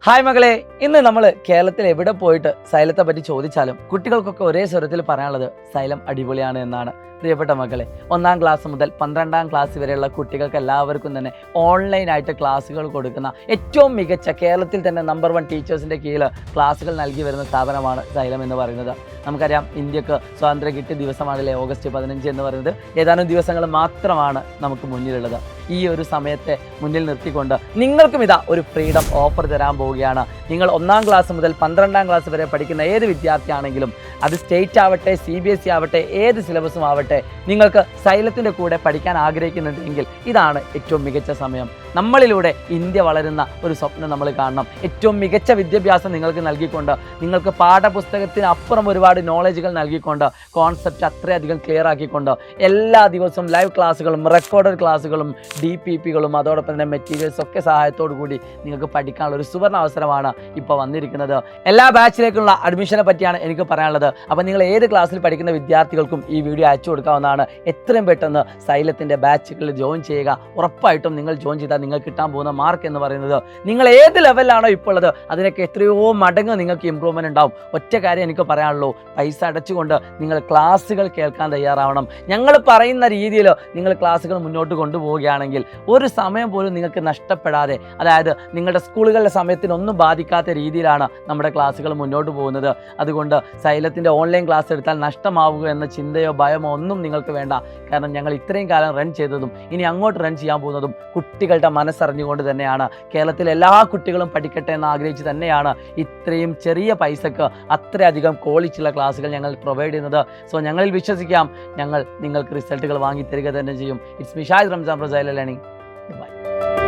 Hi മകളെ, ഇന്ന് നമ്മൾ കേരളത്തിൽ എവിടെ പോയിട്ട് സൈലത്തെ പറ്റി ചോദിച്ചാലും കുട്ടികൾക്കൊക്കെ ഒരേ സ്വരത്തിൽ പറയാനുള്ളത് സൈലം അടിപൊളിയാണ് എന്നാണ്. പ്രിയപ്പെട്ട മക്കളെ, 1-ാം ക്ലാസ് മുതൽ 12-ാം ക്ലാസ് വരെയുള്ള കുട്ടികൾക്ക് എല്ലാവർക്കും തന്നെ ഓൺലൈനായിട്ട് ക്ലാസ്സുകൾ കൊടുക്കുന്ന ഏറ്റവും മികച്ച കേരളത്തിൽ തന്നെ നമ്പർ 1 ടീച്ചേഴ്സിൻ്റെ കീഴിൽ ക്ലാസ്സുകൾ നൽകി വരുന്ന സ്ഥാപനമാണ് സൈലം എന്ന് പറയുന്നത്. നമുക്കറിയാം, ഇന്ത്യക്ക് സ്വാതന്ത്ര്യം കിട്ടിയ ദിവസമാണല്ലേ ഓഗസ്റ്റ് 15 എന്ന് പറയുന്നത്. ഏതാനും ദിവസങ്ങൾ മാത്രമാണ് നമുക്ക് മുന്നിലുള്ളത്. ഈ ഒരു സമയത്തെ മുന്നിൽ നിർത്തിക്കൊണ്ട് നിങ്ങൾക്കും ഇതാ ഒരു ഫ്രീഡം ഓഫർ തരാൻ പോവുകയാണ്. നിങ്ങൾ 1-ാം ക്ലാസ് മുതൽ 12-ാം ക്ലാസ് വരെ പഠിക്കുന്ന ഏത് വിദ്യാർത്ഥിയാണെങ്കിലും, അത് സ്റ്റേറ്റ് ആവട്ടെ, CBSE ആവട്ടെ, ഏത് സിലബസും ആവട്ടെ, നിങ്ങൾക്ക് സൈലത്തിൻ്റെ കൂടെ പഠിക്കാൻ ആഗ്രഹിക്കുന്നുണ്ടെങ്കിൽ ഇതാണ് ഏറ്റവും മികച്ച സമയം. നമ്മളിലൂടെ ഇന്ത്യ വളരുന്ന ഒരു സ്വപ്നം നമ്മൾ കാണണം. ഏറ്റവും മികച്ച വിദ്യാഭ്യാസം നിങ്ങൾക്ക് നൽകിക്കൊണ്ട്, നിങ്ങൾക്ക് പാഠപുസ്തകത്തിന് അപ്പുറം ഒരുപാട് നോളജുകൾ നൽകിക്കൊണ്ട്, കോൺസെപ്റ്റ് അത്രയധികം ക്ലിയർ ആക്കിക്കൊണ്ട്, എല്ലാ ദിവസവും ലൈവ് ക്ലാസ്സുകളും റെക്കോർഡഡ് ക്ലാസ്സുകളും DPPകളും അതോടൊപ്പം തന്നെ മെറ്റീരിയൽസ് ഒക്കെ സഹായത്തോടു കൂടി നിങ്ങൾക്ക് പഠിക്കാനുള്ള ഒരു സുവർണ അവസരമാണ് ഇപ്പോൾ വന്നിരിക്കുന്നത്. എല്ലാ ബാച്ചിലേക്കുള്ള അഡ്മിഷനെ പറ്റിയാണ് എനിക്ക് പറയാനുള്ളത്. അപ്പോൾ നിങ്ങൾ ഏത് ക്ലാസ്സിൽ പഠിക്കുന്ന വിദ്യാർത്ഥികൾക്കും ഈ വീഡിയോ അയച്ചു കൊടുക്കാവുന്നതാണ്. എത്രയും പെട്ടെന്ന് സൈലത്തിൻ്റെ ബാച്ചുകളിൽ ജോയിൻ ചെയ്യുക. ഉറപ്പായിട്ടും നിങ്ങൾ ജോയിൻ ചെയ്താൽ നിങ്ങൾക്ക് കിട്ടാൻ പോകുന്ന മാർക്ക് എന്ന് പറയുന്നത്, നിങ്ങൾ ഏത് ലെവലിലാണോ ഇപ്പോൾ ഉള്ളത് അതിനൊക്കെ എത്രയോ മടങ്ങ് നിങ്ങൾക്ക് ഇമ്പ്രൂവ്മെൻറ്റ് ഉണ്ടാവും. ഒറ്റ കാര്യം എനിക്ക് പറയാനുള്ളൂ, പൈസ അടച്ചുകൊണ്ട് നിങ്ങൾ ക്ലാസ്സുകൾ കേൾക്കാൻ തയ്യാറാവണം. ഞങ്ങൾ പറയുന്ന രീതിയിൽ നിങ്ങൾ ക്ലാസ്സുകൾ മുന്നോട്ട് കൊണ്ടുപോവുകയാണെങ്കിൽ ഒരു സമയം പോലും നിങ്ങൾക്ക് നഷ്ടപ്പെടാതെ, അതായത് നിങ്ങളുടെ സ്കൂളുകളുടെ സമയത്തിനൊന്നും ബാധിക്കാത്ത രീതിയിലാണ് നമ്മുടെ ക്ലാസ്സുകൾ മുന്നോട്ട് പോകുന്നത്. അതുകൊണ്ട് സൈലത്തിൻ്റെ ഓൺലൈൻ ക്ലാസ് എടുത്താൽ നഷ്ടമാവുക എന്ന ചിന്തയോ ഭയമോ ഒന്നും നിങ്ങൾക്ക് വേണ്ട. കാരണം ഞങ്ങൾ ഇത്രയും കാലം റൺ ചെയ്തതും ഇനി അങ്ങോട്ട് റൺ ചെയ്യാൻ പോകുന്നതും കുട്ടികളുടെ മനസ്സറിഞ്ഞുകൊണ്ട് തന്നെയാണ്. കേരളത്തിലെ എല്ലാ കുട്ടികളും പഠിക്കട്ടെ എന്ന് ആഗ്രഹിച്ച് തന്നെയാണ് ഇത്രയും ചെറിയ പൈസക്ക് അത്രയധികം ക്വാളിറ്റിയുള്ള ക്ലാസ്സുകൾ ഞങ്ങൾ പ്രൊവൈഡ് ചെയ്യുന്നത്. സോ ഞങ്ങളിൽ വിശ്വസിക്കാം, ഞങ്ങൾ നിങ്ങൾക്ക് റിസൾട്ടുകൾ വാങ്ങി തരിക തന്നെ ചെയ്യും. It's me Shahid Ramzan from Xylem Learning. By.